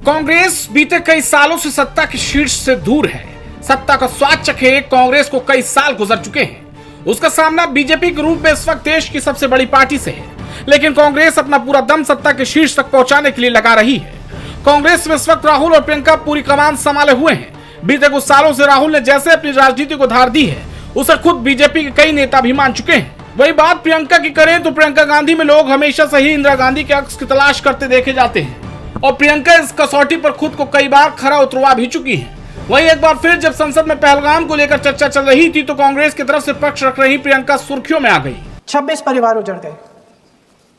कांग्रेस बीते कई सालों से सत्ता के शीर्ष से दूर है। सत्ता का स्वाद चखे कांग्रेस को कई साल गुजर चुके हैं। उसका सामना बीजेपी के रूप में इस वक्त देश की सबसे बड़ी पार्टी से है, लेकिन कांग्रेस अपना पूरा दम सत्ता के शीर्ष तक पहुंचाने के लिए लगा रही है। कांग्रेस में इस वक्त राहुल और प्रियंका पूरी कमान संभाले हुए हैं। बीते कुछ सालों से राहुल ने जैसे अपनी राजनीति को धार दी है, उसे खुद बीजेपी के कई नेता भी मान चुके हैं। वही बात प्रियंका की करें तो प्रियंका गांधी में लोग हमेशा से ही इंदिरा गांधी के अक्स की तलाश करते देखे जाते हैं और प्रियंका इस कसौटी पर खुद को कई बार खरा उतरवा भी चुकी है। वहीं एक बार फिर जब संसद में पहलगाम को लेकर चर्चा चल रही थी तो कांग्रेस की तरफ से पक्ष रख रही प्रियंका सुर्खियों में आ गई। 26 परिवार उजड़ गए,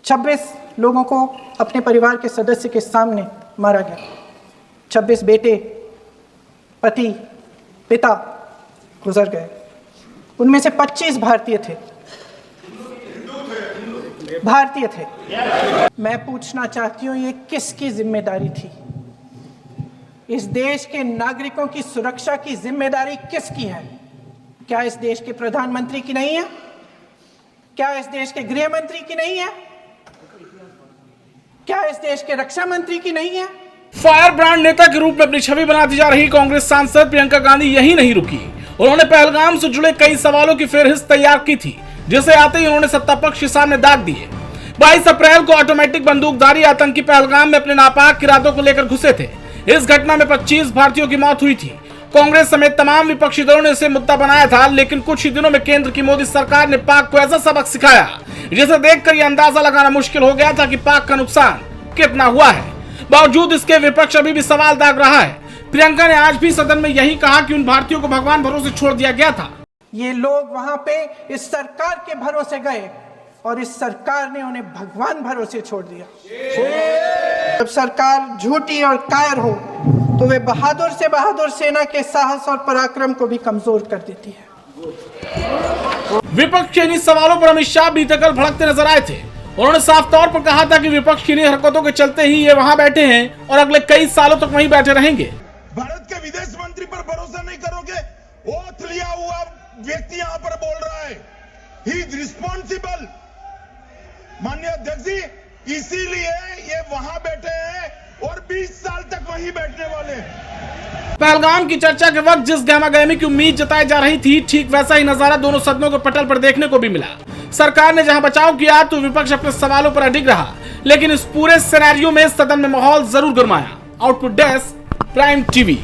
26 लोगों को अपने परिवार के सदस्य के सामने मारा गया। 26 बेटे, पति, पिता गुजर गए। उनमें से 25 भारतीय थे। मैं पूछना चाहती हूँ, ये किसकी जिम्मेदारी थी? इस देश के नागरिकों की सुरक्षा की जिम्मेदारी किसकी है? क्या इस देश के प्रधानमंत्री की नहीं है? क्या इस देश के गृह मंत्री की नहीं है? क्या इस देश के रक्षा मंत्री की नहीं है? फायर ब्रांड नेता के रूप में अपनी छवि बनाती जा रही कांग्रेस सांसद प्रियंका गांधी यही नहीं रुकी। उन्होंने पहलगाम से जुड़े कई सवालों की फेहरिस्त तैयार की थी, जिसे आते ही उन्होंने सत्ता पक्ष के सामने दाग दिए। 22 अप्रैल को ऑटोमेटिक बंदूकधारी आतंकी पहलगाम में अपने नापाक इरादों को लेकर घुसे थे। इस घटना में 25 भारतीयों की मौत हुई थी। कांग्रेस समेत तमाम विपक्षी दलों ने इसे मुद्दा बनाया था, लेकिन कुछ ही दिनों में केंद्र की मोदी सरकार ने पाक को ऐसा सबक सिखाया जिसे देखकर यह अंदाजा लगाना मुश्किल हो गया था कि पाक का नुकसान कितना हुआ है। बावजूद इसके विपक्ष अभी भी सवाल दाग रहा है। प्रियंका ने आज भी सदन में यही कहा कि उन भारतीयों को भगवान भरोसे छोड़ दिया गया था। ये लोग वहां पे इस सरकार के भरोसे गए और इस सरकार ने उन्हें भगवान भरोसे छोड़ दिया। जब सरकार झूठी और कायर हो तो वे बहादुर से बहादुर सेना के साहस और पराक्रम को भी कमजोर कर देती है। विपक्ष के इन सवालों पर अमित शाह बीते कल भड़कते नजर आए थे। उन्होंने साफ तौर पर कहा था कि विपक्ष की हरकतों के चलते ही ये वहां बैठे हैं और अगले कई सालों तक वहीं बैठे रहेंगे। भारत के विदेश मंत्री पर भरोसा नहीं करोगे? ओथ लिया हुआ व्यक्ति यहाँ पर बोल रहा है, ही इज रिस्पॉन्सिबल। माननीय अध्यक्ष जी, इसीलिए ये वहां बैठे हैं और 20 साल तक वहीं बैठने वाले हैं। पहलगाम की चर्चा के वक्त जिस गहमागहमी की उम्मीद जताई जा रही थी, ठीक वैसा ही नजारा दोनों सदनों के पटल पर देखने को भी मिला। सरकार ने जहां बचाव किया तो विपक्ष अपने सवालों पर अडिग रहा, लेकिन इस पूरे सिनेरियो में सदन में माहौल जरूर गरमाया। Output desk, Prime TV.